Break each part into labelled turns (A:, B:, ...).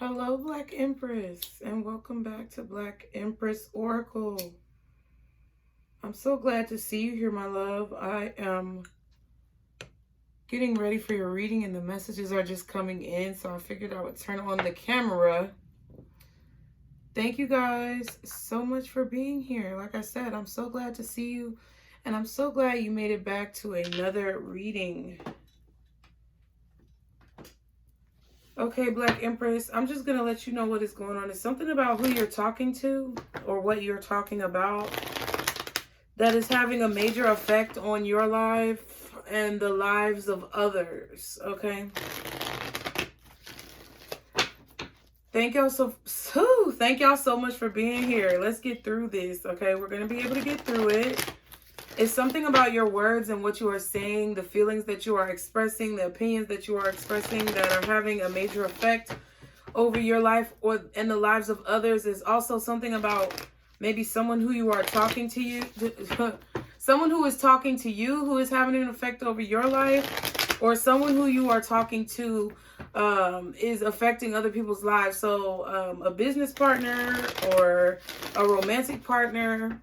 A: Hello, Black Empress, and welcome back to Black Empress Oracle. I'm so glad to see you here, my love. I am getting ready for your reading, and the messages are just coming in, so I figured I would turn on the camera. Thank you guys so much for being here. Like I said, I'm so glad to see you, and I'm so glad you made it back to another reading. Okay, Black Empress, I'm just going to let you know what is going on. It's something about who you're talking to or what you're talking about that is having a major effect on your life and the lives of others, okay? Thank y'all so much for being here. Let's get through this, okay? We're going to be able to get through it. It's something about your words and what you are saying, the feelings that you are expressing, the opinions that you are expressing that are having a major effect over your life and the lives of others. Is also something about maybe someone who you are talking to you, someone who is talking to you who is having an effect over your life, or someone who you are talking to is affecting other people's lives. So a business partner or a romantic partner,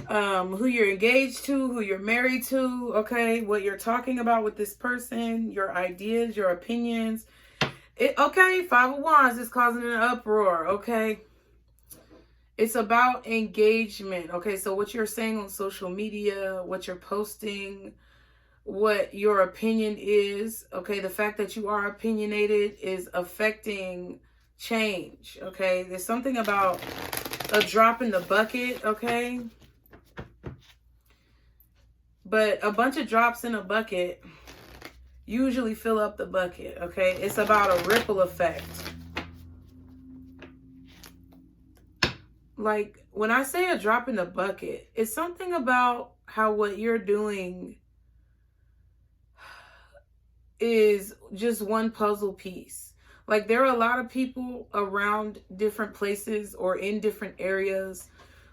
A: who you're engaged to, who you're married to, okay, what you're talking about with this person, your ideas, your opinions. Okay, Five of Wands is causing an uproar, okay? It's about engagement, okay? So what you're saying on social media, what you're posting, what your opinion is, okay? The fact that you are opinionated is affecting change, okay? There's something about a drop in the bucket, okay? But a bunch of drops in a bucket usually fill up the bucket, okay? It's about a ripple effect. Like, when I say a drop in the bucket, it's something about how what you're doing is just one puzzle piece. Like, there are a lot of people around different places or in different areas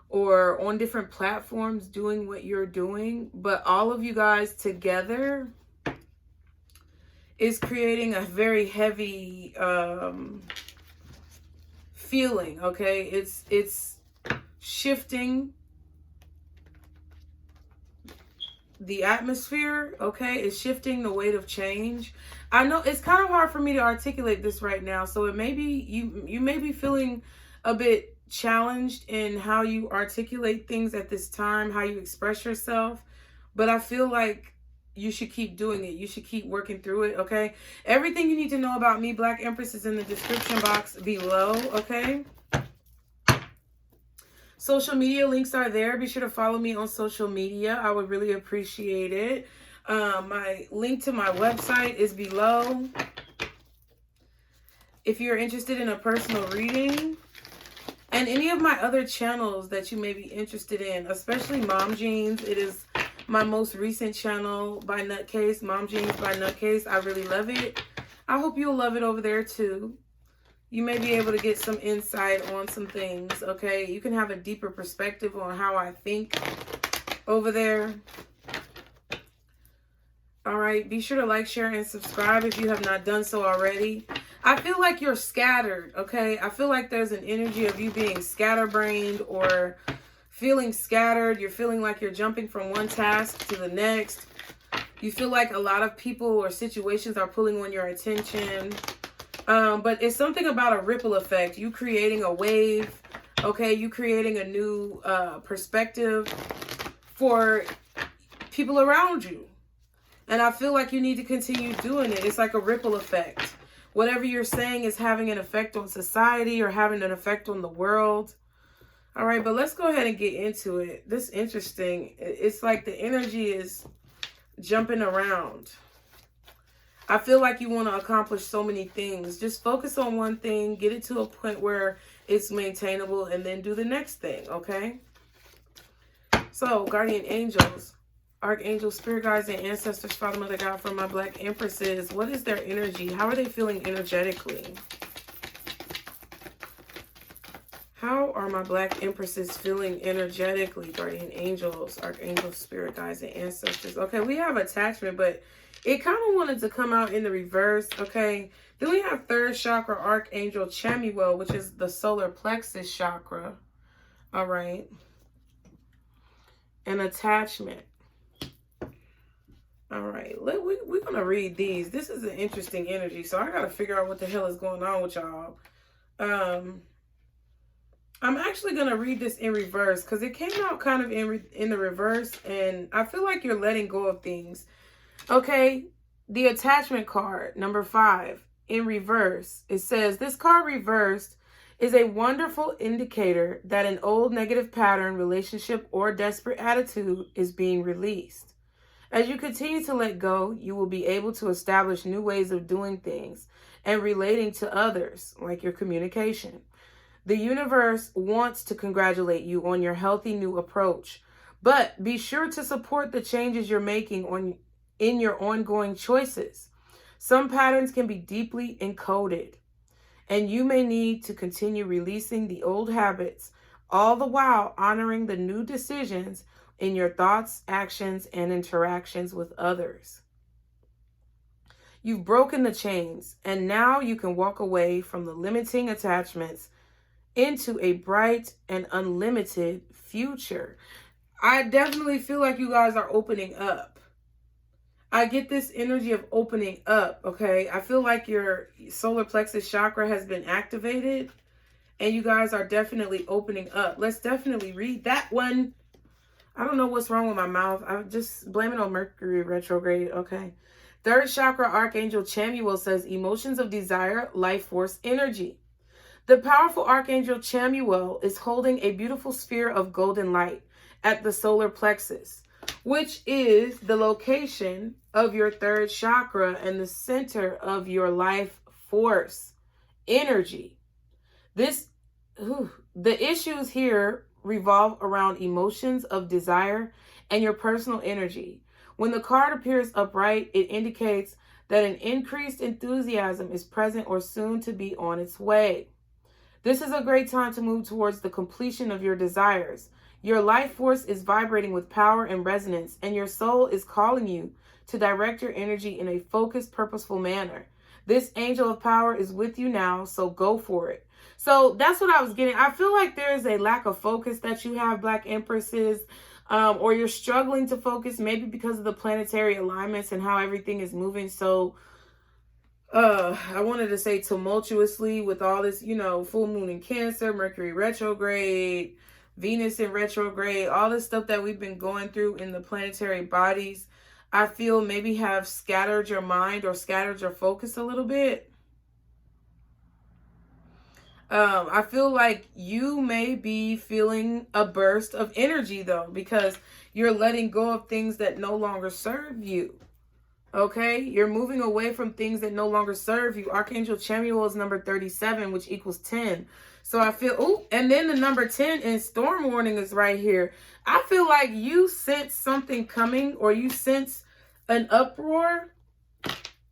A: or on different platforms doing what you're doing, but all of you guys together is creating a very heavy feeling, okay? It's shifting the atmosphere, okay? It's shifting the weight of change. I know it's kind of hard for me to articulate this right now, so it may be you may be feeling a bit challenged in how you articulate things at this time, how you express yourself, but I feel like you should keep doing it. You should keep working through it, okay? Everything you need to know about me, Black Empress, is in the description box below, okay? Social media links are there. Be sure to follow me on social media. I would really appreciate it. My link to my website is below. If you're interested in a personal reading, and any of my other channels that you may be interested in, especially Mom Jeans. It is my most recent channel by TheNutCase, Mom Jeans by TheNutCase. I really love it. I hope you'll love it over there too. You may be able to get some insight on some things, okay? You can have a deeper perspective on how I think over there. All right, be sure to like, share, and subscribe if you have not done so already. I feel like you're scattered, okay? I feel like there's an energy of you being scatterbrained or feeling scattered. You're feeling like you're jumping from one task to the next. You feel like a lot of people or situations are pulling on your attention. But it's something about a ripple effect. You creating a wave, okay? You creating a new perspective for people around you. And I feel like you need to continue doing it. It's like a ripple effect. Whatever you're saying is having an effect on society or having an effect on the world. All right, but let's go ahead and get into it. This is interesting. It's like the energy is jumping around. I feel like you want to accomplish so many things. Just focus on one thing. Get it to a point where it's maintainable and then do the next thing, okay? So, guardian angels, archangels, spirit guides, and ancestors, Father, Mother, God, for my Black Empresses. What is their energy? How are they feeling energetically? How are my Black Empresses feeling energetically, guardian angels, archangels, spirit guides, and ancestors? Okay, we have attachment, but it kind of wanted to come out in the reverse, okay? Then we have third chakra Archangel Chamuel, which is the solar plexus chakra. All right. And attachment. All right. We're going to read these. This is an interesting energy, so I got to figure out what the hell is going on with y'all. I'm actually going to read this in reverse because it came out kind of in the reverse, and I feel like you're letting go of things. Okay, the attachment card, number 5, in reverse. It says, this card reversed is a wonderful indicator that an old negative pattern, relationship, or desperate attitude is being released. As you continue to let go, you will be able to establish new ways of doing things and relating to others, like your communication. The universe wants to congratulate you on your healthy new approach, but be sure to support the changes you're making in your ongoing choices. Some patterns can be deeply encoded, and you may need to continue releasing the old habits, all the while honoring the new decisions in your thoughts, actions, and interactions with others. You've broken the chains, and now you can walk away from the limiting attachments into a bright and unlimited future. I definitely feel like you guys are opening up. I get this energy of opening up, okay? I feel like your solar plexus chakra has been activated, and you guys are definitely opening up. Let's definitely read that one. I don't know what's wrong with my mouth. I just blame it on Mercury retrograde, okay? Third chakra Archangel Chamuel says, emotions of desire, life force, energy. The powerful Archangel Chamuel is holding a beautiful sphere of golden light at the solar plexus, which is the location of your third chakra and the center of your life force energy. The issues here revolve around emotions of desire and your personal energy. When the card appears upright, it indicates that an increased enthusiasm is present or soon to be on its way. This is a great time to move towards the completion of your desires. Your life force is vibrating with power and resonance, and your soul is calling you to direct your energy in a focused, purposeful manner. This angel of power is with you now, so go for it. So that's what I was getting. I feel like there is a lack of focus that you have, Black Empresses, or you're struggling to focus, maybe because of the planetary alignments and how everything is moving so I wanted to say tumultuously with all this, full moon in Cancer, Mercury retrograde, Venus in retrograde, all this stuff that we've been going through in the planetary bodies. I feel maybe have scattered your mind or scattered your focus a little bit. I feel like you may be feeling a burst of energy though, because you're letting go of things that no longer serve you. Okay, you're moving away from things that no longer serve you. Archangel Chamuel is number 37, which equals 10. So I feel, and then the number 10 in storm warning is right here. I feel like you sense something coming, or you sense an uproar.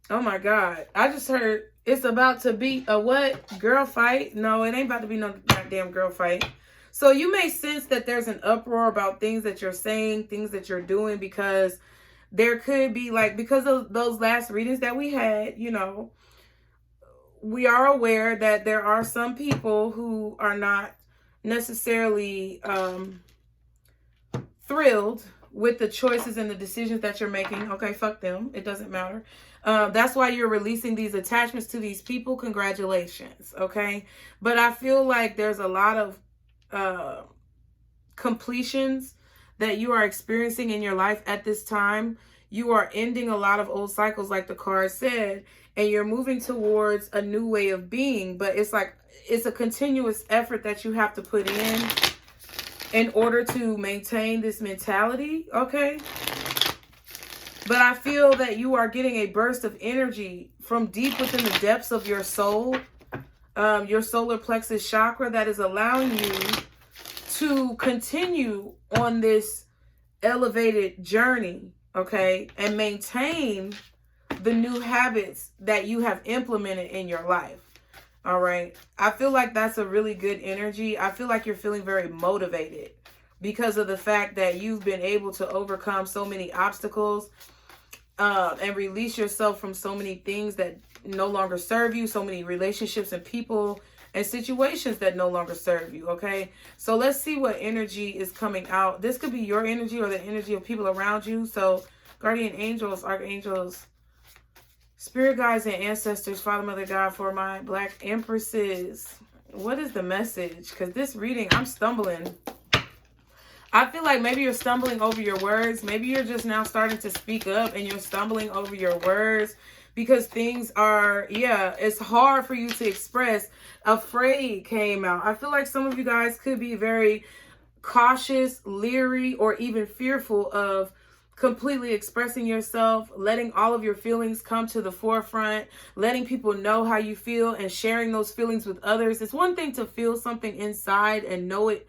A: Oh my God. I just heard it's about to be a what? Girl fight? No, it ain't about to be no goddamn girl fight. So you may sense that there's an uproar about things that you're saying, things that you're doing, because there could be, like, because of those last readings that we had, we are aware that there are some people who are not necessarily thrilled with the choices and the decisions that you're making. Okay, fuck them. It doesn't matter. That's why you're releasing these attachments to these people. Congratulations. Okay. But I feel like there's a lot of completions that you are experiencing in your life at this time. You are ending a lot of old cycles, like the card said, and you're moving towards a new way of being. But it's like, it's a continuous effort that you have to put in order to maintain this mentality. Okay. But I feel that you are getting a burst of energy from deep within the depths of your soul, your solar plexus chakra, that is allowing you to continue on this elevated journey, okay, and maintain the new habits that you have implemented in your life. All right. I feel like that's a really good energy. I feel like you're feeling very motivated because of the fact that you've been able to overcome so many obstacles and release yourself from so many things that no longer serve you, so many relationships and people and situations that no longer serve you, okay? So let's see what energy is coming out. This could be your energy or the energy of people around you. So guardian angels, archangels, spirit guides, and ancestors, Father, Mother, God, for my Black empresses. What is the message? Because this reading, I'm stumbling. I feel like maybe you're stumbling over your words. Maybe you're just now starting to speak up and you're stumbling over your words because things are, yeah, it's hard for you to express. Afraid came out. I feel like some of you guys could be very cautious, leery, or even fearful of completely expressing yourself, letting all of your feelings come to the forefront, letting people know how you feel and sharing those feelings with others. It's one thing to feel something inside and know it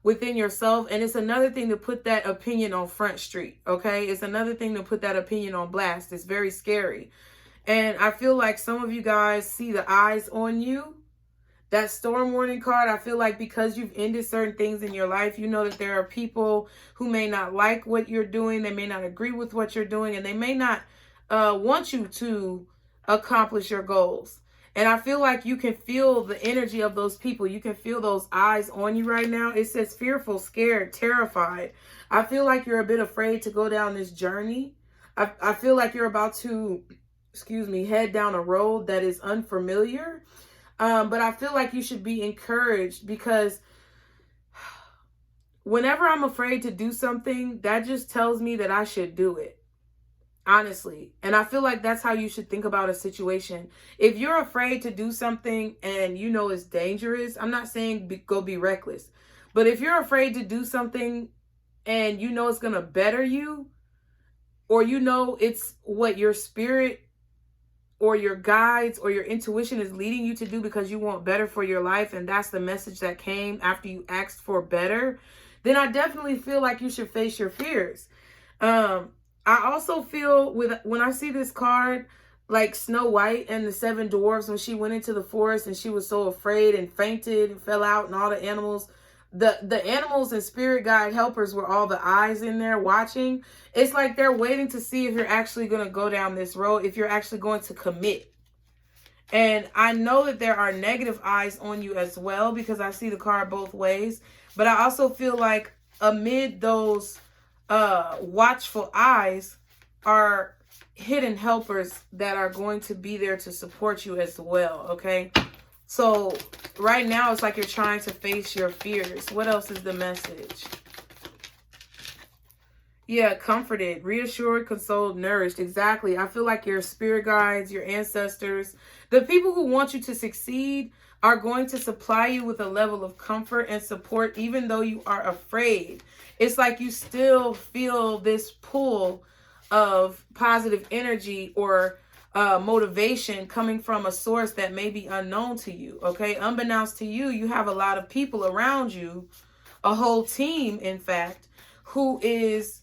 A: within yourself, and it's another thing to put that opinion on Front Street, okay? It's another thing to put that opinion on blast. It's very scary. And I feel like some of you guys see the eyes on you. That storm warning card, I feel like because you've ended certain things in your life, you know that there are people who may not like what you're doing. They may not agree with what you're doing, and they may not want you to accomplish your goals. And I feel like you can feel the energy of those people. You can feel those eyes on you right now. It says fearful, scared, terrified. I feel like you're a bit afraid to go down this journey. I feel like you're about to, head down a road that is unfamiliar. But I feel like you should be encouraged because whenever I'm afraid to do something, that just tells me that I should do it. Honestly. And I feel like that's how you should think about a situation. If you're afraid to do something and you know it's dangerous, I'm not saying go be reckless. But if you're afraid to do something and you know it's going to better you, or you know it's what your spirit or your guides or your intuition is leading you to do because you want better for your life, and that's the message that came after you asked for better, then I definitely feel like you should face your fears. I also feel when I see this card, like Snow White and the 7 dwarfs, when she went into the forest and she was so afraid and fainted and fell out, and all the animals, the animals and spirit guide helpers were all the eyes in there watching. It's like they're waiting to see if you're actually going to go down this road, if you're actually going to commit. And I know that there are negative eyes on you as well, because I see the card both ways. But I also feel like amid those watchful eyes are hidden helpers that are going to be there to support you as well, okay? So right now it's like you're trying to face your fears. What else is the message? Yeah, comforted, reassured, consoled, nourished. Exactly. I feel like your spirit guides, your ancestors, the people who want you to succeed are going to supply you with a level of comfort and support, even though you are afraid. It's like you still feel this pull of positive energy or motivation coming from a source that may be unknown to you, okay? Unbeknownst to you, you have a lot of people around you, a whole team, in fact, who is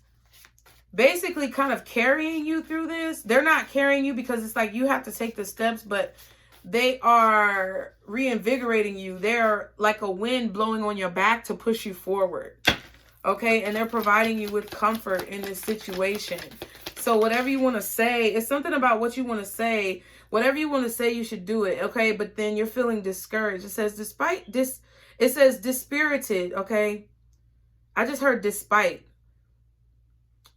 A: basically kind of carrying you through this. They're not carrying you because it's like you have to take the steps, but they are reinvigorating you. They're like a wind blowing on your back to push you forward, okay? And they're providing you with comfort in this situation. So whatever you want to say, it's something about what you want to say. Whatever you want to say, you should do it, okay? But then you're feeling discouraged. It says despite this, it says dispirited, okay? I just heard despite.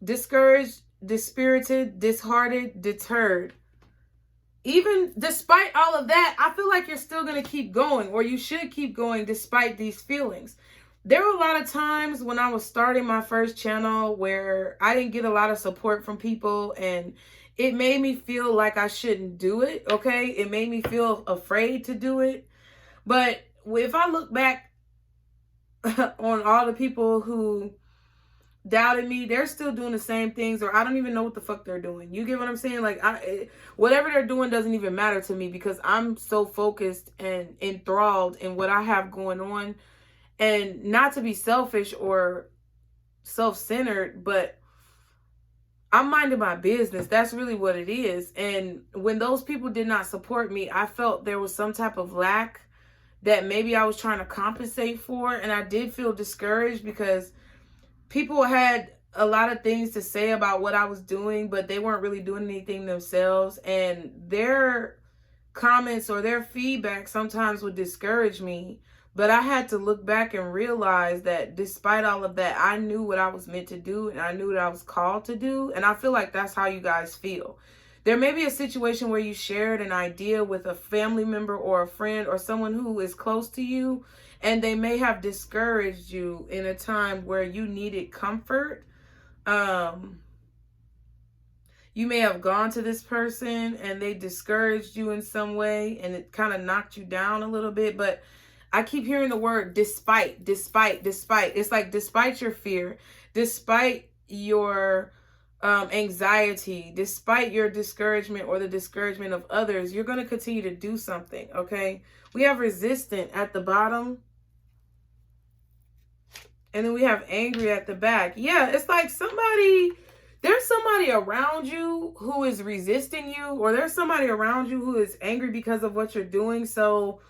A: Discouraged, dispirited, disheartened, deterred. Even despite all of that, I feel like you're still going to keep going, or you should keep going despite these feelings. There were a lot of times when I was starting my first channel where I didn't get a lot of support from people, and it made me feel like I shouldn't do it, okay? It made me feel afraid to do it. But if I look back on all the people who doubted me, they're still doing the same things, or I don't even know what the fuck they're doing. You get what I'm saying? Like, whatever they're doing doesn't even matter to me, because I'm so focused and enthralled in what I have going on. And not to be selfish or self-centered, but I'm minding my business. That's really what it is. And when those people did not support me, I felt there was some type of lack that maybe I was trying to compensate for. And I did feel discouraged because people had a lot of things to say about what I was doing, but they weren't really doing anything themselves. And their comments or their feedback sometimes would discourage me. But I had to look back and realize that despite all of that, I knew what I was meant to do and I knew what I was called to do. And I feel like that's how you guys feel. There may be a situation where you shared an idea with a family member or a friend or someone who is close to you, and they may have discouraged you in a time where you needed comfort. You may have gone to this person and they discouraged you in some way and it kind of knocked you down a little bit. But I keep hearing the word despite. It's like despite your fear, despite your anxiety, despite your discouragement or the discouragement of others, you're going to continue to do something, okay? We have resistant at the bottom. And then we have angry at the back. Yeah, it's like there's somebody around you who is resisting you, or there's somebody around you who is angry because of what you're doing. So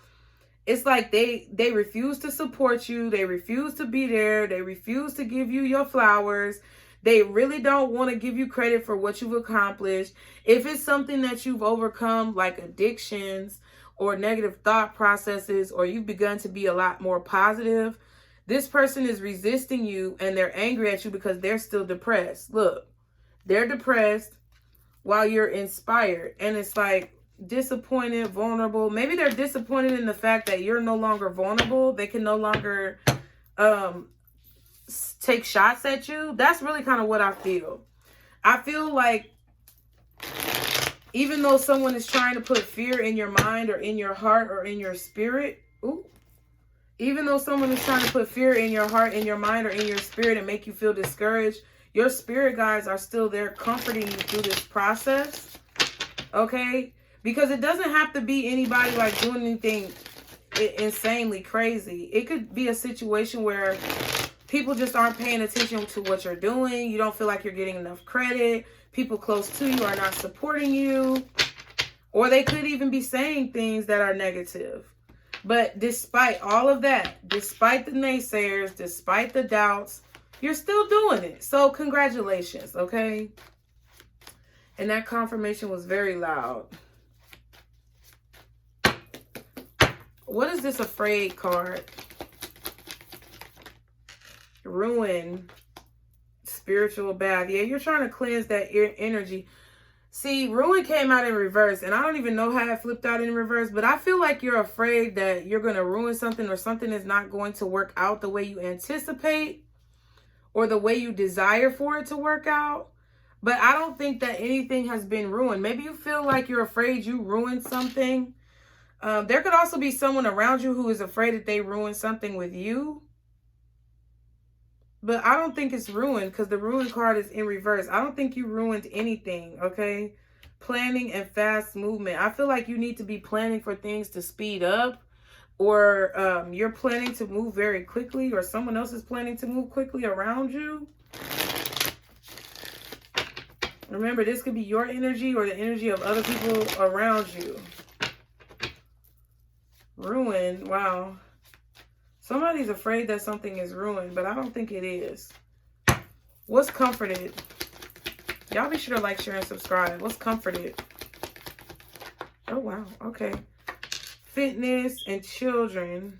A: it's like they refuse to support you. They refuse to be there. They refuse to give you your flowers. They really don't want to give you credit for what you've accomplished. If it's something that you've overcome, like addictions or negative thought processes, or you've begun to be a lot more positive, this person is resisting you and they're angry at you because they're still depressed. Look, they're depressed while you're inspired. And it's like disappointed, vulnerable. Maybe they're disappointed in the fact that you're no longer vulnerable. They can no longer take shots at you. That's really kind of what I feel. I feel like even though someone is trying to put fear in your mind or in your heart or in your spirit, even though someone is trying to put fear in your heart, in your mind, or in your spirit and make you feel discouraged, your spirit guides are still there comforting you through this process, okay? Because it doesn't have to be anybody like doing anything insanely crazy. It could be a situation where people just aren't paying attention to what you're doing. You don't feel like you're getting enough credit. People close to you are not supporting you. Or they could even be saying things that are negative. But despite all of that, despite the naysayers, despite the doubts, you're still doing it. So congratulations, okay? And that confirmation was very loud. What is this afraid card? Ruin. Spiritual bath. Yeah, you're trying to cleanse that energy. See, ruin came out in reverse, and I don't even know how it flipped out in reverse, but I feel like you're afraid that you're going to ruin something, or something is not going to work out the way you anticipate or the way you desire for it to work out. But I don't think that anything has been ruined. Maybe you feel like you're afraid you ruined something. There could also be someone around you who is afraid that they ruined something with you. But I don't think it's ruined, because the ruin card is in reverse. I don't think you ruined anything, okay? Planning and fast movement. I feel like you need to be planning for things to speed up, or you're planning to move very quickly, or someone else is planning to move quickly around you. Remember, this could be your energy or the energy of other people around you. Ruin, wow. Somebody's afraid that something is ruined, but I don't think it is. What's comforted? Y'all be sure to like, share, and subscribe. What's comforted? Oh, wow. Okay. Fitness and children.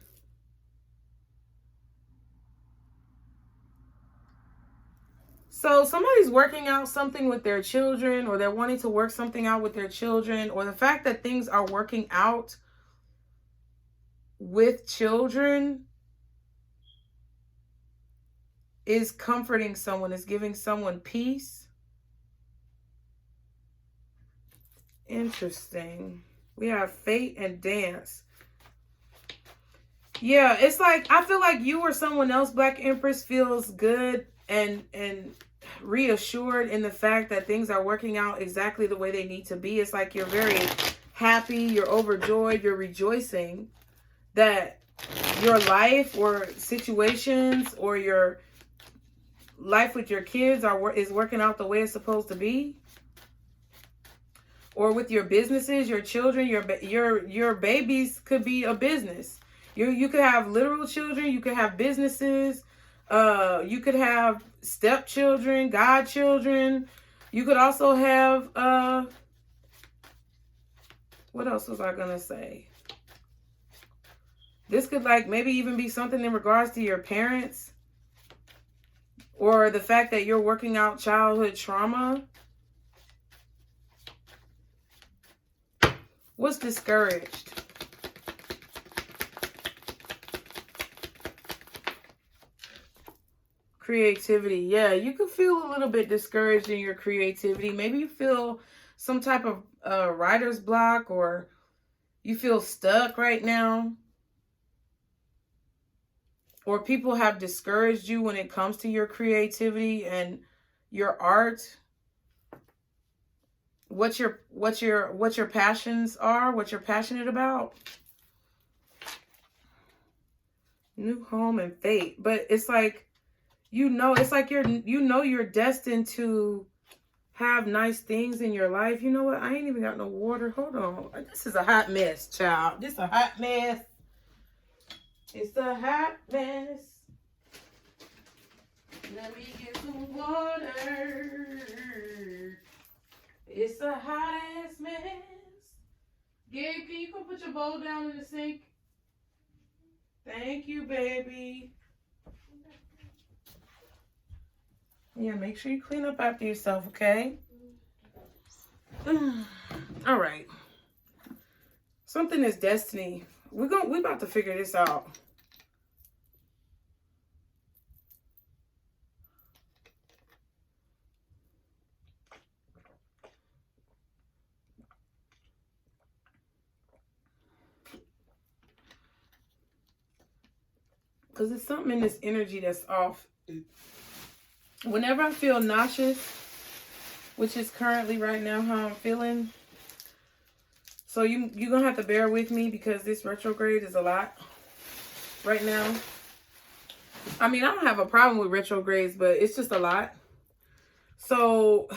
A: So somebody's working out something with their children, or they're wanting to work something out with their children, or the fact that things are working out with children is comforting someone, is giving someone peace. Interesting. We have fate and dance. Yeah, it's like, I feel like you or someone else, Black Empress, feels good and reassured in the fact that things are working out exactly the way they need to be. It's like you're very happy, you're overjoyed, you're rejoicing that your life or situations or your life with your kids is working out the way it's supposed to be. Or with your businesses, your children, your babies could be a business. You could have literal children, you could have businesses, you could have stepchildren, godchildren. You could also have What else was I going to say? This could like maybe even be something in regards to your parents. Or the fact that you're working out childhood trauma. What's discouraged? Creativity. Yeah, you could feel a little bit discouraged in your creativity. Maybe you feel some type of writer's block, or you feel stuck right now. Or people have discouraged you when it comes to your creativity and your art. What your passions are, what you're passionate about. New home and fate. But it's like, it's like you're destined to have nice things in your life. You know what? I ain't even got no water. Hold on. This is a hot mess, child. This is a hot mess. It's a hot mess. Let me get some water. It's a hot ass mess. Gabe, can you come put your bowl down in the sink? Thank you, baby. Yeah, make sure you clean up after yourself, okay? All right. Something is destiny. We about to figure this out. Because it's something in this energy that's off. Whenever I feel nauseous, which is currently right now how I'm feeling. So you're going to have to bear with me because this retrograde is a lot right now. I mean, I don't have a problem with retrogrades, but it's just a lot. So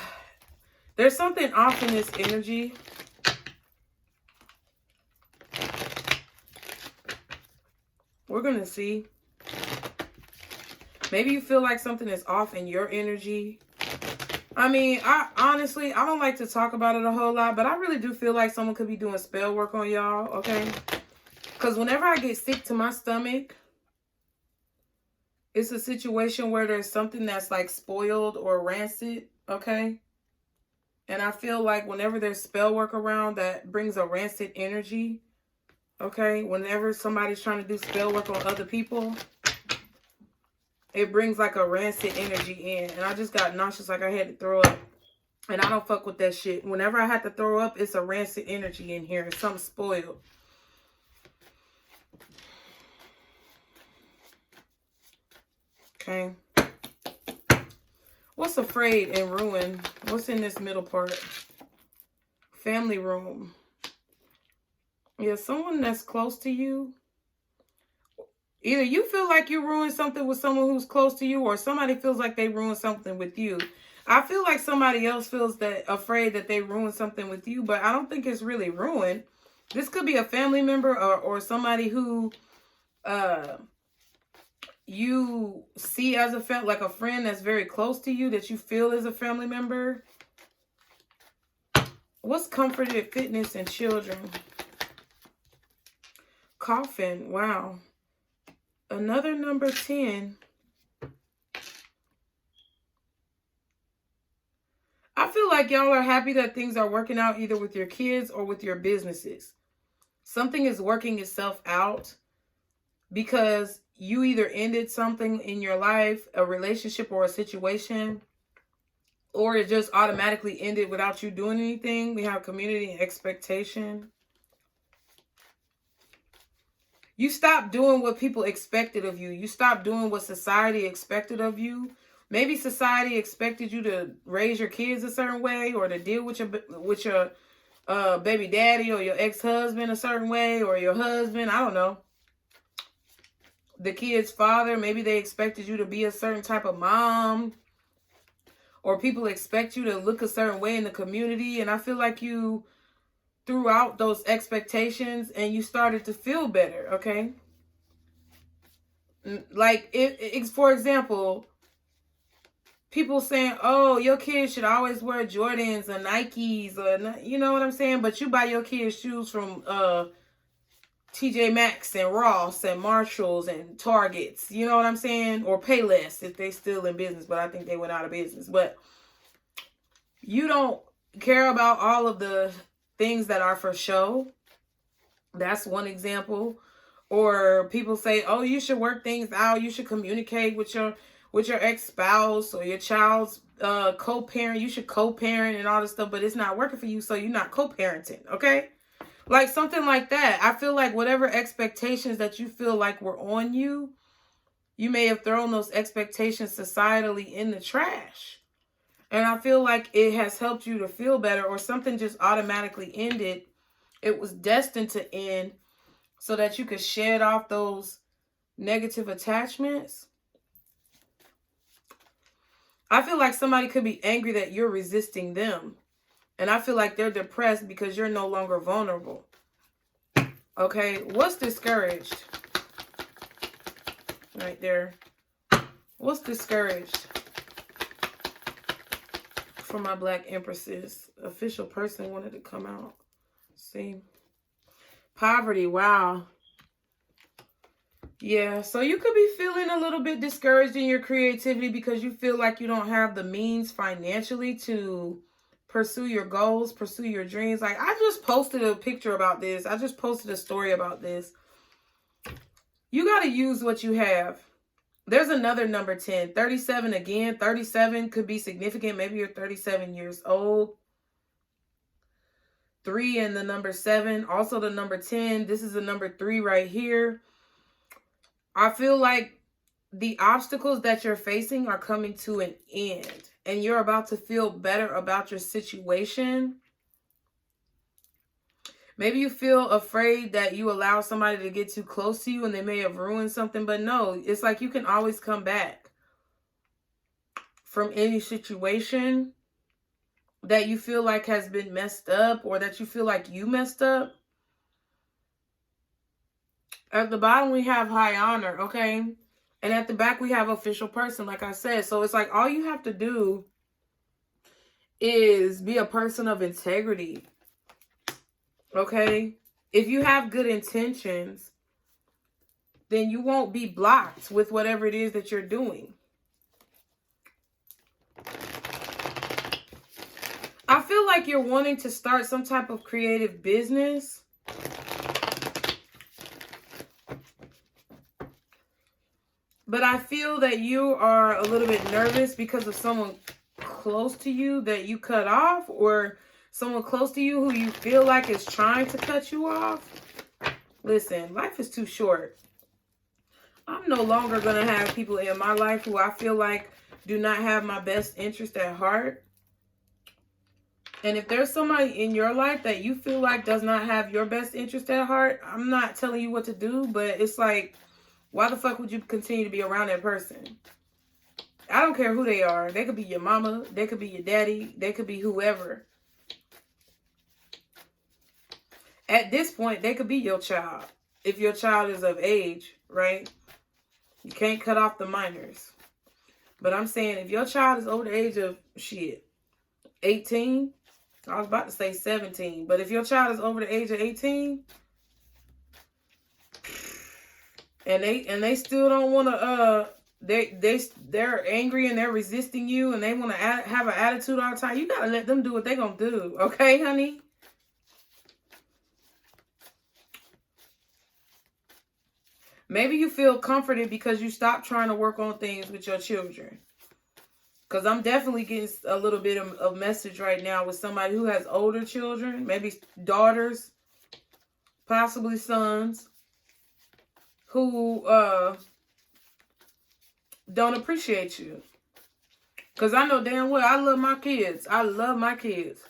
A: there's something off in this energy. We're going to see. Maybe you feel like something is off in your energy. I mean, I honestly don't like to talk about it a whole lot, but I really do feel like someone could be doing spell work on y'all, okay? Because whenever I get sick to my stomach, it's a situation where there's something that's like spoiled or rancid, okay? And I feel like whenever there's spell work around, that brings a rancid energy, okay? Whenever somebody's trying to do spell work on other people, it brings like a rancid energy in. And I just got nauseous, like I had to throw up. And I don't fuck with that shit. Whenever I have to throw up, it's a rancid energy in here. It's something spoiled. Okay. What's afraid and ruin? What's in this middle part? Family room. Yeah, someone that's close to you. Either you feel like you ruined something with someone who's close to you, or somebody feels like they ruined something with you. I feel like somebody else feels afraid that they ruined something with you, but I don't think it's really ruined. This could be a family member or somebody who you see as a friend that's very close to you, that you feel is a family member. What's comforted, fitness, and children? Coffin. Wow. Another number 10. I feel like y'all are happy that things are working out either with your kids or with your businesses. Something is working itself out because you either ended something in your life, a relationship or a situation, or it just automatically ended without you doing anything. We have community and expectation. You stopped doing what people expected of you. You stopped doing what society expected of you. Maybe society expected you to raise your kids a certain way, or to deal with your baby daddy or your ex-husband a certain way, or your husband. I don't know. The kid's father, maybe they expected you to be a certain type of mom, or people expect you to look a certain way in the community. And I feel like you threw out those expectations and you started to feel better, okay? Like, for example, people saying, oh, your kids should always wear Jordans or Nikes, or, you know what I'm saying? But you buy your kids shoes from TJ Maxx and Ross and Marshalls and Targets, you know what I'm saying? Or Payless if they still in business, but I think they went out of business. But you don't care about all of the things that are for show. That's one example. Or people say, oh, you should work things out. You should communicate with your ex-spouse or your child's co-parent. You should co-parent and all this stuff, but it's not working for you, so you're not co-parenting, okay? Like something like that. I feel like whatever expectations that you feel like were on you, you may have thrown those expectations societally in the trash. And I feel like it has helped you to feel better, or something just automatically ended. It was destined to end so that you could shed off those negative attachments. I feel like somebody could be angry that you're resisting them. And I feel like they're depressed because you're no longer vulnerable. Okay, what's discouraged? Right there. What's discouraged for my Black Empresses? Official person wanted to come out. See? Poverty, wow. Yeah, so you could be feeling a little bit discouraged in your creativity because you feel like you don't have the means financially to pursue your goals, pursue your dreams. Like, I just posted a picture about this. I just posted a story about this. You got to use what you have. There's another number 10. 37 again. 37 could be significant. Maybe you're 37 years old. 3 and the number 7. Also the number 10. This is the number 3 right here. I feel like the obstacles that you're facing are coming to an end. And you're about to feel better about your situation. Maybe you feel afraid that you allow somebody to get too close to you and they may have ruined something. But no, it's like you can always come back from any situation that you feel like has been messed up, or that you feel like you messed up. At the bottom, we have high honor, okay? And at the back, we have official person, like I said. So it's like all you have to do is be a person of integrity, okay? If you have good intentions, then you won't be blocked with whatever it is that you're doing. I feel like you're wanting to start some type of creative business. But I feel that you are a little bit nervous because of someone close to you that you cut off, or someone close to you who you feel like is trying to cut you off. Listen, life is too short. I'm no longer going to have people in my life who I feel like do not have my best interest at heart. And if there's somebody in your life that you feel like does not have your best interest at heart, I'm not telling you what to do, but it's like, why the fuck would you continue to be around that person? I don't care who they are. They could be your mama. They could be your daddy. They could be whoever. At this point, they could be your child. If your child is of age, right? You can't cut off the minors. But I'm saying if your child is over the age of, 18. I was about to say 17. But if your child is over the age of 18... And they still don't want to, they're angry and they're resisting you and they want to have an attitude all the time. You got to let them do what they're going to do. Okay, honey? Maybe you feel comforted because you stopped trying to work on things with your children. Because I'm definitely getting a little bit of message right now with somebody who has older children, maybe daughters, possibly sons, who don't appreciate you. Because I know damn well I love my kids. I love my kids.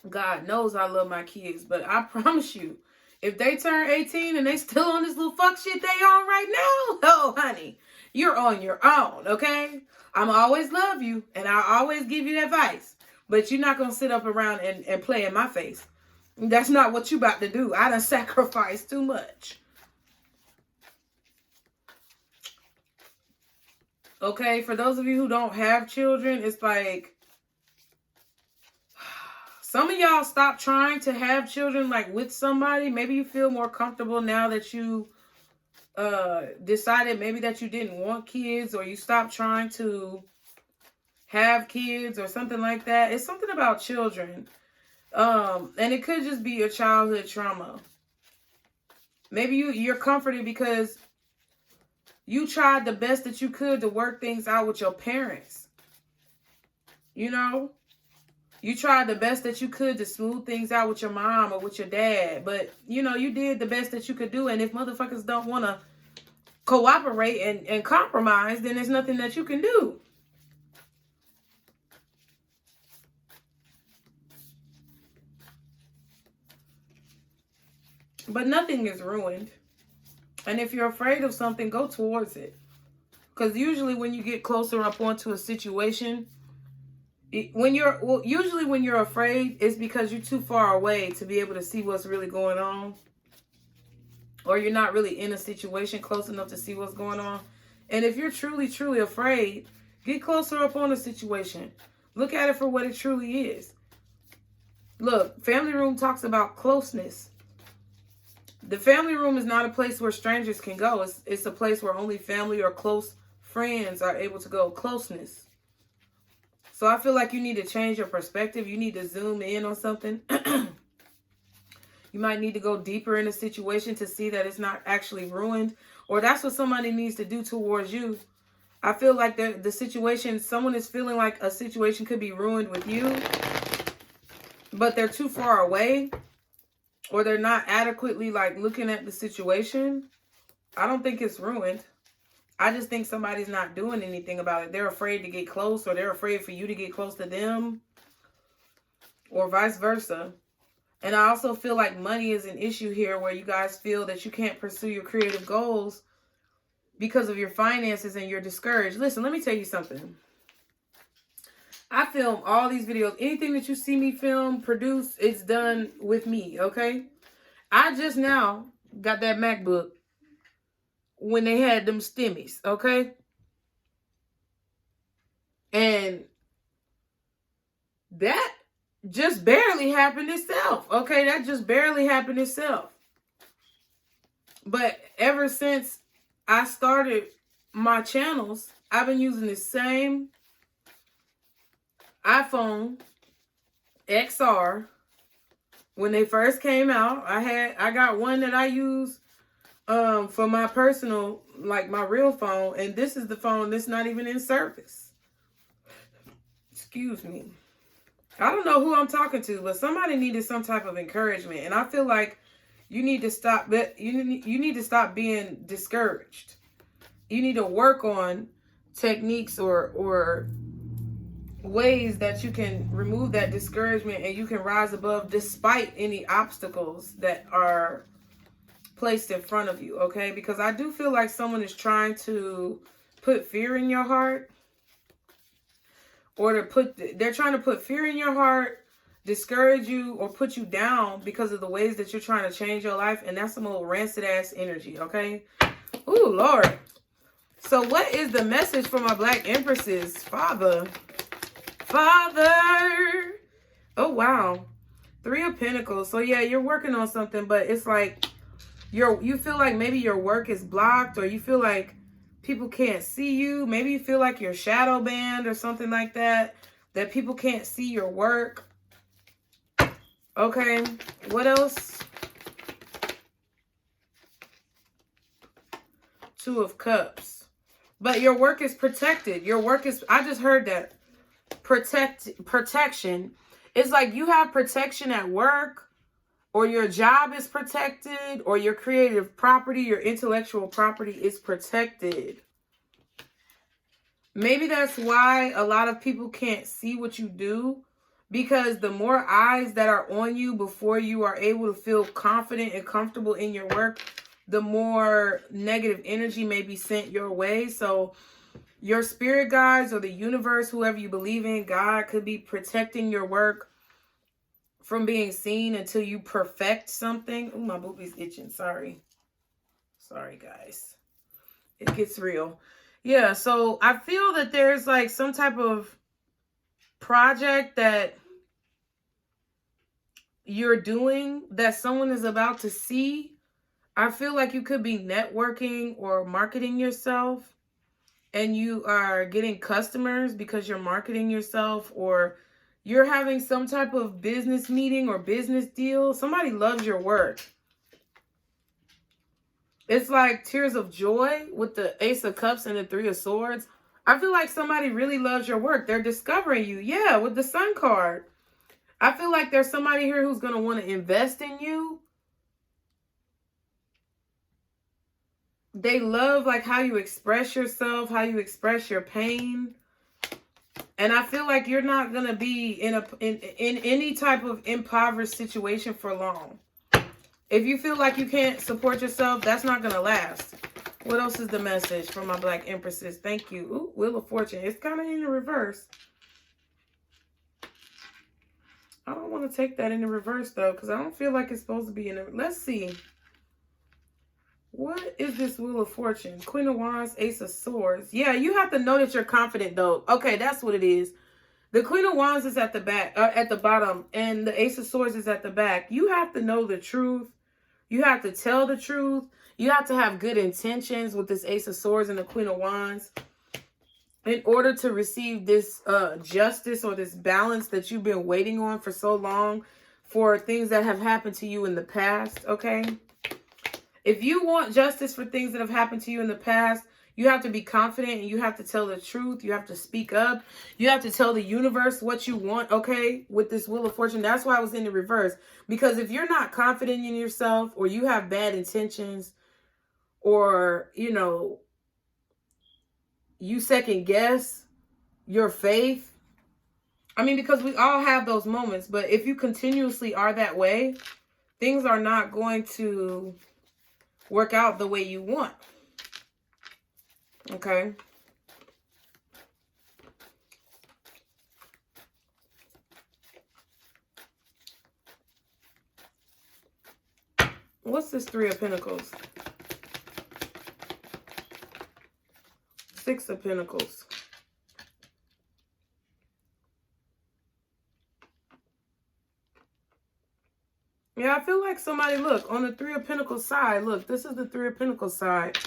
A: God knows I love my kids. But I promise you, if they turn 18 and they still on this little fuck shit they on right now, oh, honey, you're on your own, okay? I'm always love you, and I always give you advice. But you're not going to sit up around and play in my face. That's not what you about to do. I done sacrificed too much. Okay, for those of you who don't have children, it's like some of y'all stop trying to have children like with somebody. Maybe you feel more comfortable now that you decided maybe that you didn't want kids, or you stopped trying to have kids or something like that. It's something about children. And it could just be your childhood trauma. Maybe you're comforted because you tried the best that you could to work things out with your parents. You know? You tried the best that you could to smooth things out with your mom or with your dad. But, you know, you did the best that you could do. And if motherfuckers don't want to cooperate and compromise, then there's nothing that you can do. But nothing is ruined. And if you're afraid of something, go towards it. Because usually when you get closer up onto a situation, usually when you're afraid, it's because you're too far away to be able to see what's really going on. Or you're not really in a situation close enough to see what's going on. And if you're truly, truly afraid, get closer up on the situation. Look at it for what it truly is. Look, Family Room talks about closeness. The family room is not a place where strangers can go. It's a place where only family or close friends are able to go. Closeness. So I feel like you need to change your perspective. You need to zoom in on something. You might need to go deeper in a situation to see that it's not actually ruined. Or that's what somebody needs to do towards you. I feel like the situation, someone is feeling like a situation could be ruined with you, but they're too far away. Or they're not adequately like looking at the situation. I don't think it's ruined. I just think somebody's not doing anything about it. They're afraid to get close, or they're afraid for you to get close to them, or vice versa. And I also feel like money is an issue here, where you guys feel that you can't pursue your creative goals because of your finances and you're discouraged. Listen, let me tell you something. I film all these videos. Anything that you see me film, produce, it's done with me, okay? I just now got that MacBook when they had them stimmies, okay? And that just barely happened itself, okay? That just barely happened itself. But ever since I started my channels, I've been using the same iPhone XR. When they first came out, I got one that I use for my personal, like my real phone, and this is the phone that's not even in service. Excuse me. I don't know who I'm talking to, but somebody needed some type of encouragement, and I feel like you need to stop. You need to stop being discouraged. You need to work on techniques or ways that you can remove that discouragement and you can rise above despite any obstacles that are placed in front of you, okay? Because I do feel like someone is trying to put fear in your heart, or they're trying to put fear in your heart, discourage you, or put you down because of the ways that you're trying to change your life, and that's some old rancid ass energy, okay? Ooh, Lord. So what is the message for my Black Empresses? Father. Oh, wow. 3 of Pentacles. So, yeah, you're working on something, but it's like you feel like maybe your work is blocked, or you feel like people can't see you. Maybe you feel like you're shadow banned or something like that people can't see your work. Okay. What else? 2 of Cups. But your work is protected. Your work is, I just heard that. Protection. It's like you have protection at work, or your job is protected, or your creative property, your intellectual property is protected. Maybe that's why a lot of people can't see what you do, because the more eyes that are on you before you are able to feel confident and comfortable in your work, the more negative energy may be sent your way. So your spirit guides or the universe, whoever you believe in, God, could be protecting your work from being seen until you perfect something. Oh, my boobie's itching. Sorry, guys. It gets real. Yeah, so I feel that there's like some type of project that you're doing that someone is about to see. I feel like you could be networking or marketing yourself, and you are getting customers because you're marketing yourself, or you're having some type of business meeting or business deal. Somebody loves your work. It's like tears of joy with the Ace of Cups and the Three of Swords. I feel like somebody really loves your work. They're discovering you. Yeah, with the Sun card. I feel like there's somebody here who's going to want to invest in you. They love like how you express yourself, how you express your pain. And I feel like you're not going to be in any type of impoverished situation for long. If you feel like you can't support yourself, that's not going to last. What else is the message from my Black Empresses? Thank you. Ooh, Wheel of Fortune. It's kind of in the reverse. I don't want to take that in the reverse, though, because I don't feel like it's supposed to be in the... Let's see. What is this Wheel of Fortune? Queen of Wands, Ace of Swords. Yeah, you have to know that you're confident, though. Okay, that's what it is. The Queen of Wands is at the back, at the bottom, and the Ace of Swords is at the back. You have to know the truth. You have to tell the truth. You have to have good intentions with this Ace of Swords and the Queen of Wands in order to receive this justice or this balance that you've been waiting on for so long for things that have happened to you in the past, okay? If you want justice for things that have happened to you in the past, you have to be confident and you have to tell the truth. You have to speak up. You have to tell the universe what you want, okay, with this Wheel of Fortune. That's why I was in the reverse. Because if you're not confident in yourself, or you have bad intentions, or, you know, you second guess your faith. I mean, because we all have those moments. But if you continuously are that way, things are not going to work out the way you want. Okay. What's this Three of Pentacles? Six of Pentacles. Yeah, I feel like somebody, look, on the Three of Pentacles side, look, this is the Three of Pentacles side.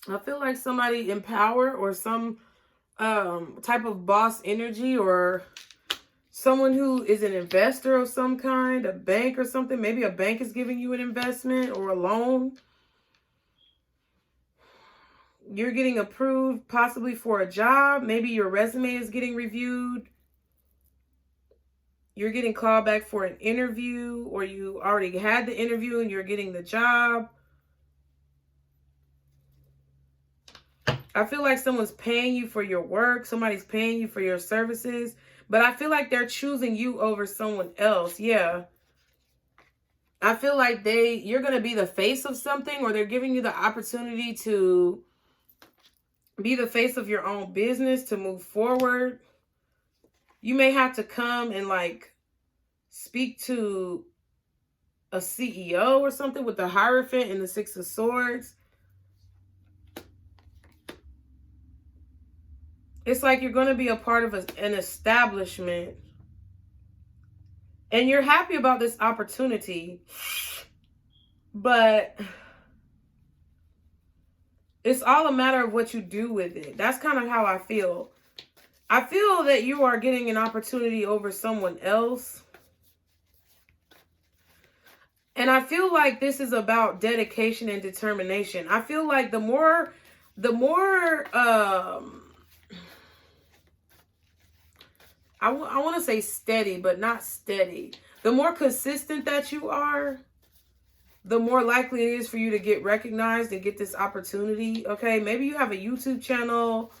A: I feel like somebody in power, or some type of boss energy, or someone who is an investor of some kind, a bank or something. Maybe a bank is giving you an investment or a loan. You're getting approved possibly for a job. Maybe your resume is getting reviewed. You're getting called back for an interview, or you already had the interview and you're getting the job. I feel like someone's paying you for your work. Somebody's paying you for your services. But I feel like they're choosing you over someone else. Yeah. I feel like you're going to be the face of something, or they're giving you the opportunity to be the face of your own business, to move forward. You may have to come and like speak to a CEO or something with the Hierophant and the Six of Swords. It's like you're going to be a part of an establishment. And you're happy about this opportunity. But it's all a matter of what you do with it. That's kind of how I feel. I feel that you are getting an opportunity over someone else. And I feel like this is about dedication and determination. I feel like the more I want to say steady, but not steady. The more consistent that you are, the more likely it is for you to get recognized and get this opportunity. Okay, maybe you have a YouTube channel.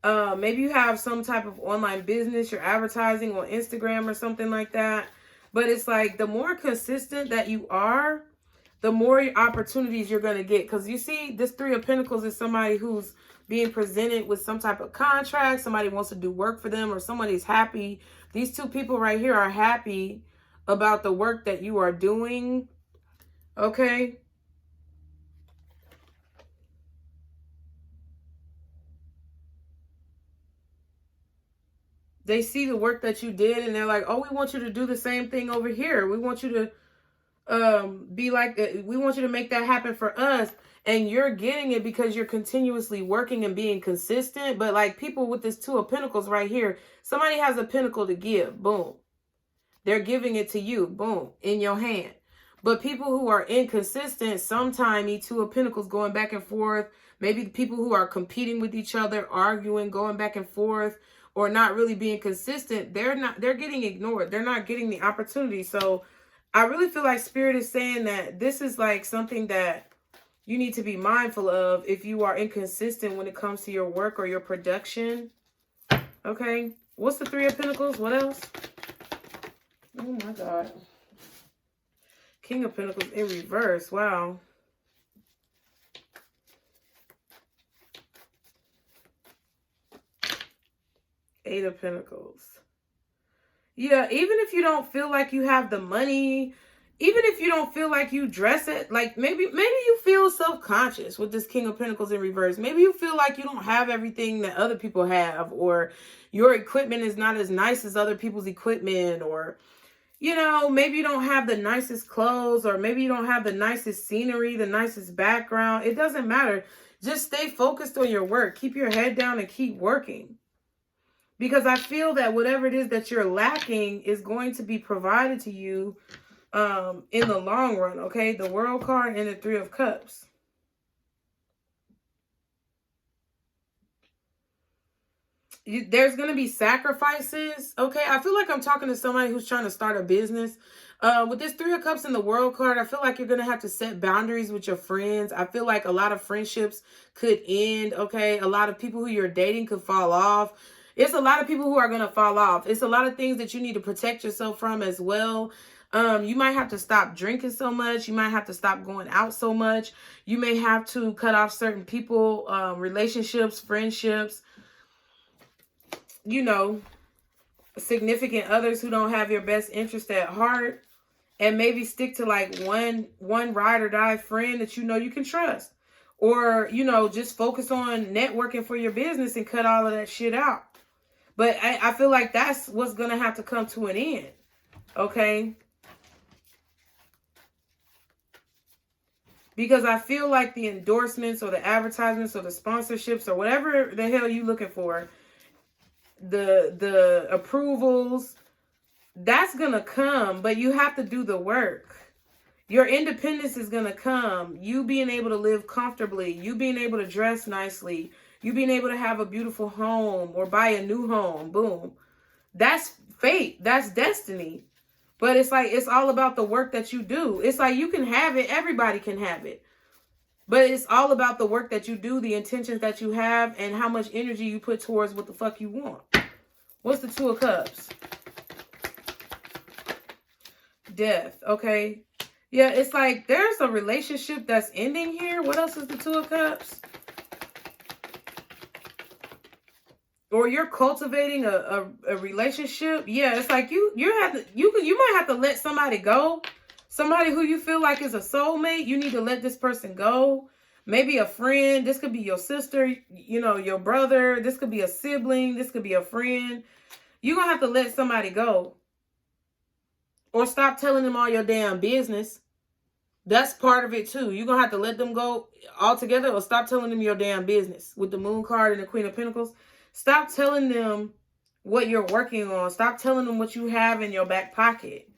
A: Maybe you have some type of online business. You're advertising on Instagram or something like that. But it's like the more consistent that you are, the more opportunities you're going to get. Because you see, this Three of Pentacles is somebody who's being presented with some type of contract. Somebody wants to do work for them, or somebody's happy. These two people right here are happy about the work that you are doing. Okay. they see the work that you did, and they're like, oh, we want you to do the same thing over here. We want you to be like, we want you to make that happen for us. And you're getting it because you're continuously working and being consistent. But like people with this Two of Pentacles right here, somebody has a pentacle to give. Boom. They're giving it to you. Boom. In your hand. But people who are inconsistent, sometimes Two of Pentacles going back and forth. Maybe people who are competing with each other, arguing, going back and forth, or not really being consistent, they're getting ignored. They're not getting the opportunity. So I really feel like Spirit is saying that this is like something that you need to be mindful of if you are inconsistent when it comes to your work or your production. Okay. What's the Three of Pentacles? What else? Oh my God. King of Pentacles in reverse. Wow. Eight of Pentacles. Yeah, even if you don't feel like you have the money, even if you don't feel like you dress it, like maybe you feel self-conscious with this King of Pentacles in reverse. Maybe you feel like you don't have everything that other people have, or your equipment is not as nice as other people's equipment, or, you know, maybe you don't have the nicest clothes, or maybe you don't have the nicest scenery, the nicest background. It doesn't matter. Just stay focused on your work. Keep your head down and keep working. Because I feel that whatever it is that you're lacking is going to be provided to you in the long run, okay? The World card and the Three of Cups. There's going to be sacrifices, okay? I feel like I'm talking to somebody who's trying to start a business. With this Three of Cups and the World card, I feel like you're going to have to set boundaries with your friends. I feel like a lot of friendships could end, okay? A lot of people who you're dating could fall off. It's a lot of people who are going to fall off. It's a lot of things that you need to protect yourself from as well. You might have to stop drinking so much. You might have to stop going out so much. You may have to cut off certain people, relationships, friendships, you know, significant others who don't have your best interest at heart, and maybe stick to like one ride or die friend that you know you can trust. Or, you know, just focus on networking for your business and cut all of that shit out. But I feel like that's what's going to have to come to an end. Okay? Because I feel like the endorsements or the advertisements or the sponsorships or whatever the hell you looking for, the approvals, that's going to come, but you have to do the work. Your independence is going to come. You being able to live comfortably, you being able to dress nicely, you being able to have a beautiful home or buy a new home. Boom. That's fate. That's destiny. But it's like, it's all about the work that you do. It's like you can have it. Everybody can have it. But it's all about the work that you do, the intentions that you have, and how much energy you put towards what the fuck you want. What's the Two of Cups? Death. Okay. Yeah, it's like there's a relationship that's ending here. What else is the Two of Cups? Or you're cultivating a relationship. Yeah, it's like you might have to let somebody go. Somebody who you feel like is a soulmate, you need to let this person go. Maybe a friend. This could be your sister, you know, your brother. This could be a sibling. This could be a friend. You're going to have to let somebody go. Or stop telling them all your damn business. That's part of it too. You're going to have to let them go altogether, or stop telling them your damn business. With the Moon card and the Queen of Pentacles. Stop telling them what you're working on. Stop telling them what you have in your back pocket.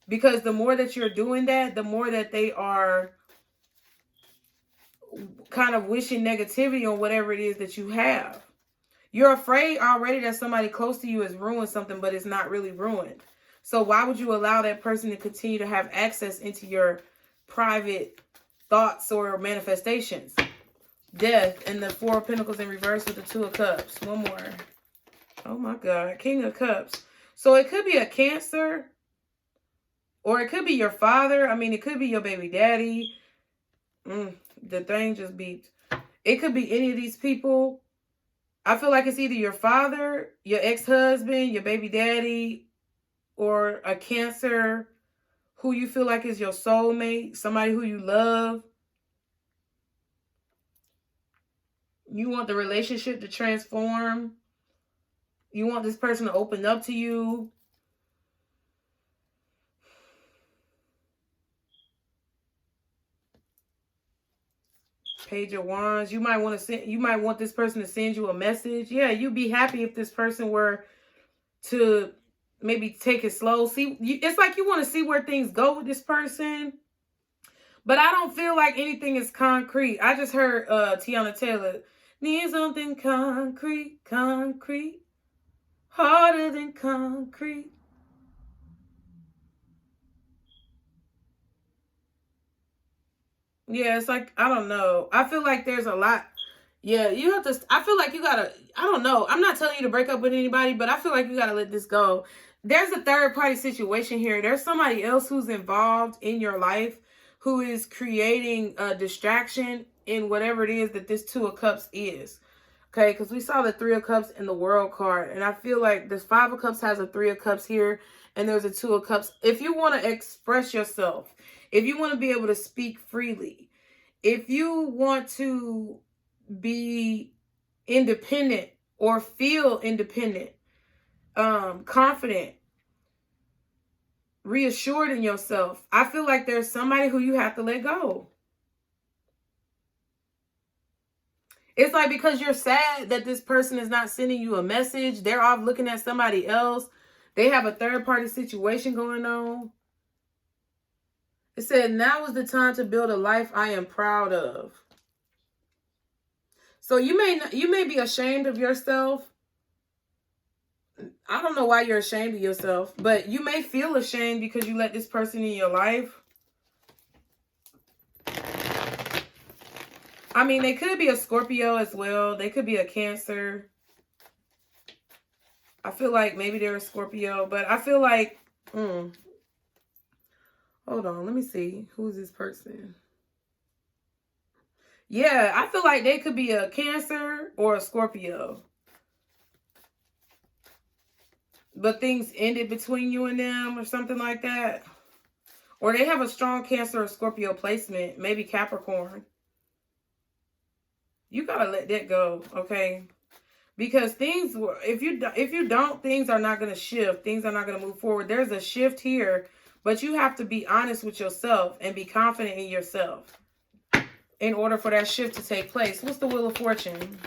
A: Because the more that you're doing that, the more that they are kind of wishing negativity on whatever it is that you have. You're afraid already that somebody close to you has ruined something, but it's not really ruined. So why would you allow that person to continue to have access into your private thoughts or manifestations? Death and the Four of Pentacles in reverse with the Two of Cups. One more. Oh my God. King of Cups. So it could be a Cancer, or it could be your father. I mean, it could be your baby daddy. The thing just beeped. It could be any of these people. I feel like it's either your father, your ex-husband, your baby daddy, or a Cancer who you feel like is your soulmate, somebody who you love. You want the relationship to transform. You want this person to open up to you. Page of Wands. You might want this person to send you a message. Yeah, you'd be happy if this person were to maybe take it slow. See, it's like you want to see where things go with this person. But I don't feel like anything is concrete. I just heard Tiana Taylor. Need something concrete, concrete. Harder than concrete. Yeah, it's like, I don't know. I feel like there's a lot. Yeah, you have to, I feel like you gotta, I don't know. I'm not telling you to break up with anybody, but I feel like you gotta let this go. There's a third party situation here. There's somebody else who's involved in your life who is creating a distraction in whatever it is that this Two of Cups is. Okay, because we saw the Three of Cups in the World card. And I feel like this Five of Cups has a Three of Cups here. And there's a Two of Cups. If you want to express yourself, if you want to be able to speak freely, if you want to be independent or feel independent, confident, reassured in yourself, I feel like there's somebody who you have to let go. It's like because you're sad that this person is not sending you a message. They're off looking at somebody else. They have a third party situation going on. It said, now is the time to build a life I am proud of. So you may be ashamed of yourself. I don't know why you're ashamed of yourself, but you may feel ashamed because you let this person in your life. I mean, they could be a Scorpio as well. They could be a Cancer. I feel like maybe they're a Scorpio, but I feel like, hold on, let me see. Who's this person? Yeah, I feel like they could be a Cancer or a Scorpio. But things ended between you and them or something like that. Or they have a strong Cancer or Scorpio placement, maybe Capricorn. You got to let that go, okay? Because things, if you don't, things are not going to shift. Things are not going to move forward. There's a shift here, but you have to be honest with yourself and be confident in yourself in order for that shift to take place. What's the Wheel of Fortune?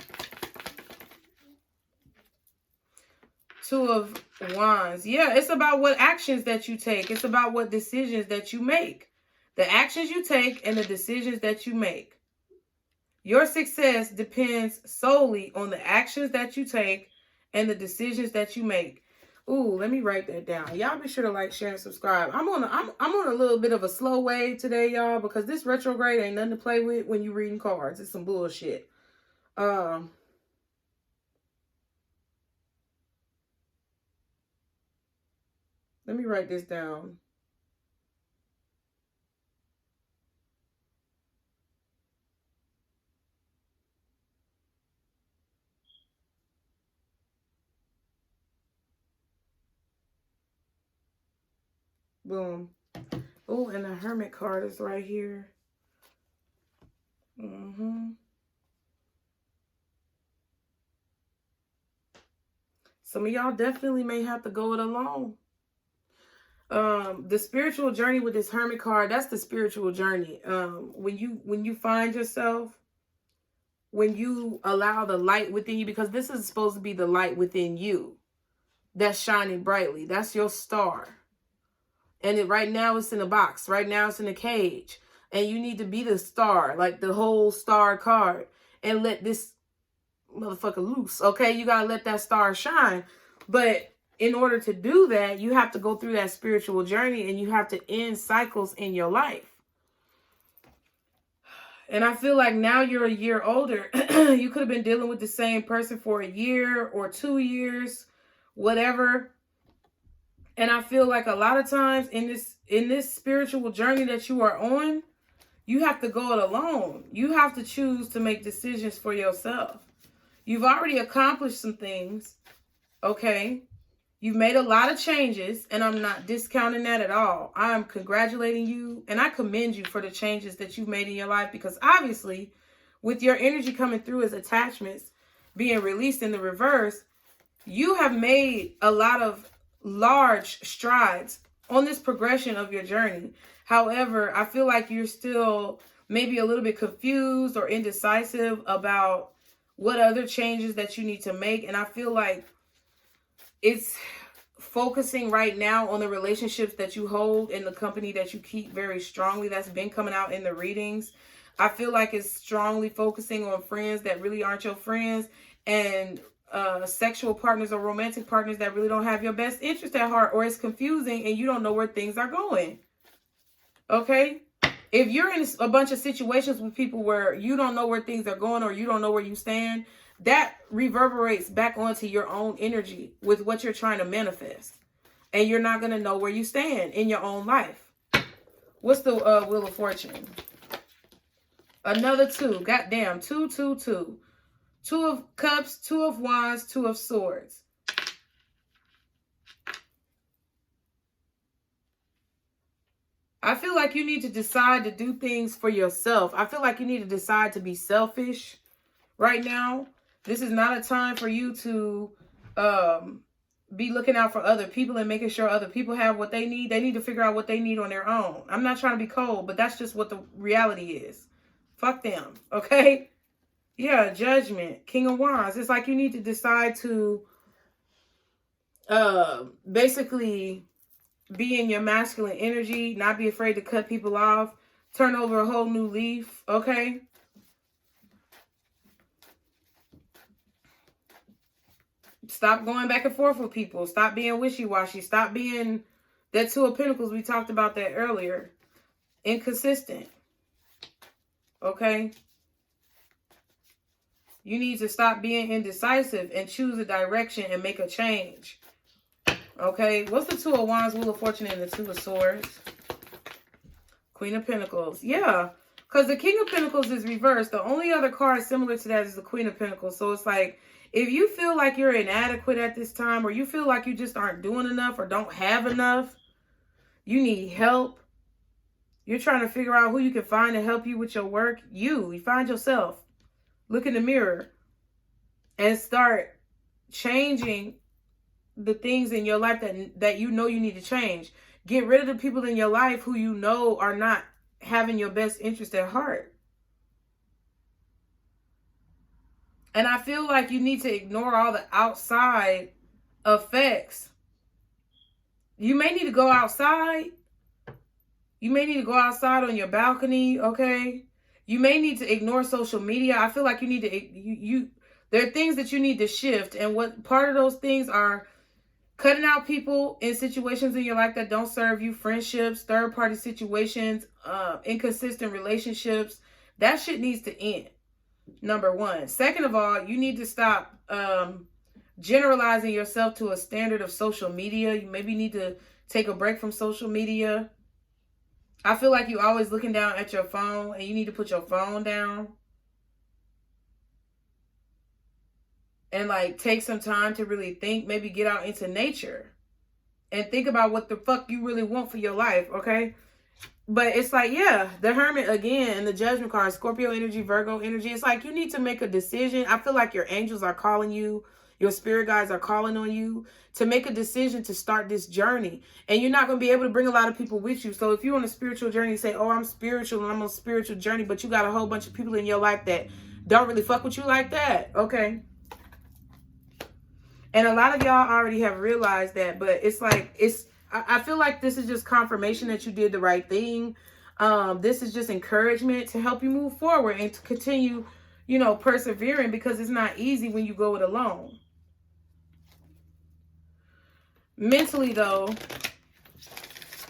A: Two of Wands. Yeah, it's about what actions that you take. It's about what decisions that you make. The actions you take and the decisions that you make. Your success depends solely on the actions that you take and the decisions that you make. Ooh, let me write that down. Y'all be sure to like, share, and subscribe. I'm on a little bit of a slow wave today, y'all, because this retrograde ain't nothing to play with when you reading cards. It's some bullshit. Let me write this down. Boom. Oh, and the Hermit card is right here. Some of y'all definitely may have to go it alone. The spiritual journey with this Hermit card, that's the spiritual journey. When you find yourself, when you allow the light within you, because this is supposed to be the light within you that's shining brightly. That's your star. And right now it's in a box. Right now it's in a cage. And you need to be the star, like the whole star card, and let this motherfucker loose. Okay, you gotta let that star shine. But in order to do that, you have to go through that spiritual journey and you have to end cycles in your life. And I feel like now you're a year older. You could have been dealing with the same person for a year or 2 years, whatever. And I feel like a lot of times in this spiritual journey that you are on, you have to go it alone. You have to choose to make decisions for yourself. You've already accomplished some things, okay? You've made a lot of changes, and I'm not discounting that at all. I'm congratulating you, and I commend you for the changes that you've made in your life, because obviously, with your energy coming through as attachments being released in the reverse, You have made a lot of large strides on this progression of your journey. However, I feel like you're still maybe a little bit confused or indecisive about what other changes that you need to make. And I feel like it's focusing right now on the relationships that you hold and the company that you keep very strongly. That's been coming out in the readings. I feel like it's strongly focusing on friends that really aren't your friends, and sexual partners or romantic partners that really don't have your best interest at heart, or it's confusing and you don't know where things are going. Okay? If you're in a bunch of situations with people where you don't know where things are going or you don't know where you stand, that reverberates back onto your own energy with what you're trying to manifest. And you're not going to know where you stand in your own life. What's the Wheel of Fortune? Another 2. Goddamn. 2, 2, 2. 2 of Cups, 2 of Wands, 2 of Swords. I feel like you need to decide to do things for yourself. I feel like you need to decide to be selfish right now. This is not a time for you to be looking out for other people and making sure other people have what they need. They need to figure out what they need on their own. I'm not trying to be cold, but that's just what the reality is. Fuck them, okay? Yeah, Judgment, King of Wands. It's like you need to decide to basically be in your masculine energy, not be afraid to cut people off, turn over a whole new leaf, okay? Stop going back and forth with people. Stop being wishy-washy. Stop being that 2 of Pentacles. We talked about that earlier. Inconsistent. Okay? You need to stop being indecisive and choose a direction and make a change. Okay? What's the 2 of Wands, Wheel of Fortune, and the 2 of Swords? Queen of Pentacles. Yeah. Because the King of Pentacles is reversed. The only other card similar to that is the Queen of Pentacles. So it's like, if you feel like you're inadequate at this time, or you feel like you just aren't doing enough or don't have enough, you need help, you're trying to figure out who you can find to help you with your work, you find yourself. Look in the mirror and start changing the things in your life that you know you need to change. Get rid of the people in your life who you know are not having your best interest at heart. And I feel like you need to ignore all the outside effects. You may need to go outside. You may need to go outside on your balcony, okay? You may need to ignore social media. I feel like you need to, there are things that you need to shift. And what part of those things are cutting out people in situations in your life that don't serve you, friendships, third-party situations, inconsistent relationships. That shit needs to end. Number 1. Second of all, you need to stop generalizing yourself to a standard of social media. You maybe need to take a break from social media. I feel like you're always looking down at your phone, and you need to put your phone down. And like take some time to really think, maybe get out into nature and think about what the fuck you really want for your life, okay? But it's like, yeah, the Hermit again, and the Judgment card, Scorpio energy, Virgo energy. It's like you need to make a decision. I feel like your angels are calling you. Your spirit guides are calling on you to make a decision to start this journey. And you're not going to be able to bring a lot of people with you. So if you're on a spiritual journey, say, oh, I'm spiritual and I'm on a spiritual journey, but you got a whole bunch of people in your life that don't really fuck with you like that, okay? And a lot of y'all already have realized that, but it's like, I feel like this is just confirmation that you did the right thing. This is just encouragement to help you move forward and to continue, persevering, because it's not easy when you go it alone. Mentally, though,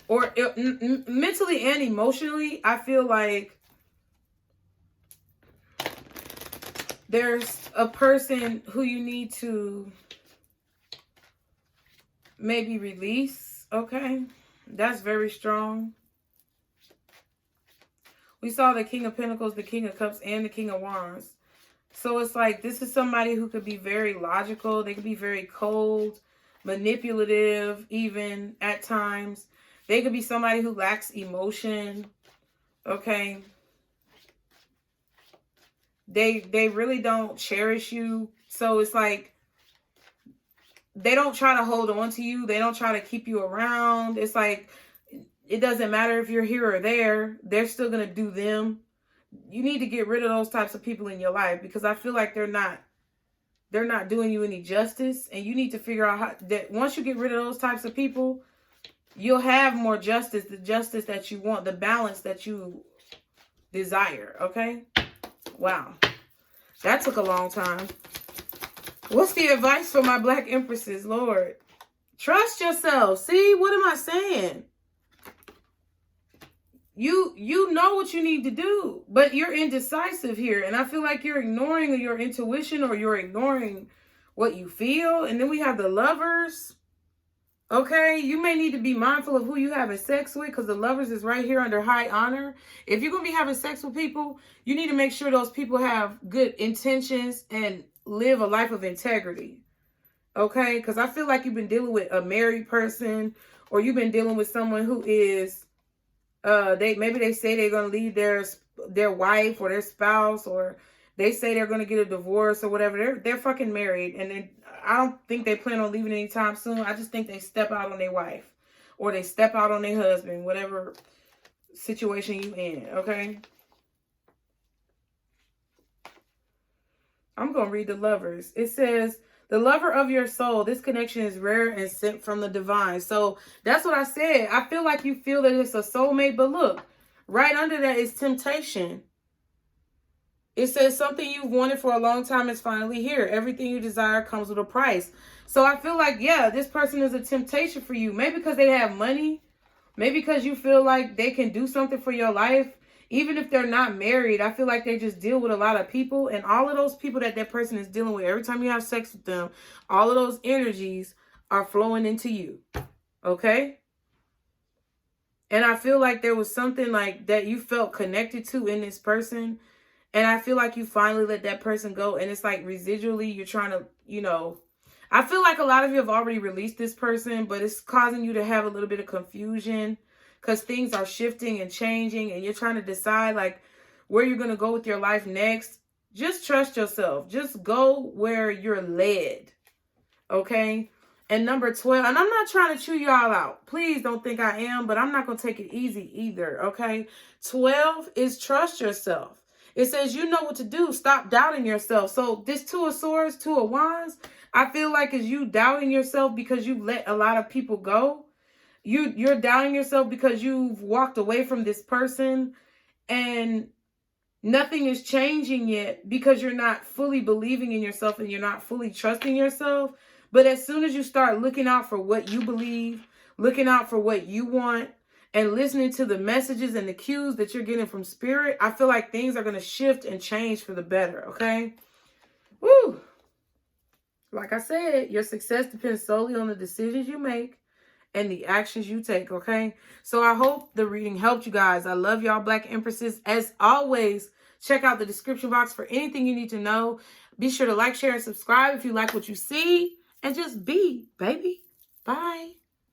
A: or mentally and emotionally, I feel like there's a person who you need to maybe release, okay? That's very strong. We saw the King of Pentacles, the King of Cups, and the King of Wands. So it's like this is somebody who could be very logical. They could be very cold, manipulative, even at times. They could be somebody who lacks emotion, okay? They really don't cherish you. So it's like they don't try to hold on to you. They don't try to keep you around. It's like, it doesn't matter if you're here or there. They're still going to do them. You need to get rid of those types of people in your life, because I feel like they're not doing you any justice. And you need to figure out how that once you get rid of those types of people, you'll have more justice, the justice that you want, the balance that you desire. Okay? Wow. That took a long time. What's the advice for my Black Empresses, Lord? Trust yourself. See, what am I saying? You know what you need to do, but you're indecisive here. And I feel like you're ignoring your intuition, or you're ignoring what you feel. And then we have the Lovers. Okay, you may need to be mindful of who you having sex with, because the Lovers is right here under high honor. If you're going to be having sex with people, you need to make sure those people have good intentions and live a life of integrity. Okay, because I feel like you've been dealing with a married person, or you've been dealing with someone who is, maybe they say they're going to leave their wife or their spouse, or they say they're going to get a divorce or whatever. They're fucking married, and I don't think they plan on leaving anytime soon. I just think they step out on their wife, or they step out on their husband, whatever situation you in, okay? I'm going to read the Lovers. It says, the lover of your soul, this connection is rare and sent from the divine. So that's what I said. I feel like you feel that it's a soulmate, but look, right under that is temptation. It says something you've wanted for a long time is finally here. Everything you desire comes with a price. So I feel like, yeah, this person is a temptation for you. Maybe because they have money. Maybe because you feel like they can do something for your life. Even if they're not married, I feel like they just deal with a lot of people. And all of those people that person is dealing with, every time you have sex with them, all of those energies are flowing into you. Okay? And I feel like there was something like that you felt connected to in this person. And I feel like you finally let that person go. And it's like residually you're trying to, I feel like a lot of you have already released this person, but it's causing you to have a little bit of confusion. Because things are shifting and changing, and you're trying to decide like where you're going to go with your life next. Just trust yourself. Just go where you're led. Okay? And number 12, and I'm not trying to chew y'all out. Please don't think I am, but I'm not going to take it easy either. Okay? 12 is trust yourself. It says you know what to do. Stop doubting yourself. So this Two of Swords, Two of Wands, I feel like is you doubting yourself because you let a lot of people go. You're doubting yourself because you've walked away from this person and nothing is changing yet because you're not fully believing in yourself and you're not fully trusting yourself. But as soon as you start looking out for what you believe, looking out for what you want, and listening to the messages and the cues that you're getting from spirit, I feel like things are going to shift and change for the better, okay? Woo! Like I said, your success depends solely on the decisions you make and the actions you take, okay? So I hope the reading helped you guys. I love y'all, Black Empresses. As always, check out the description box for anything you need to know. Be sure to like, share, and subscribe if you like what you see. And just be, baby. Bye.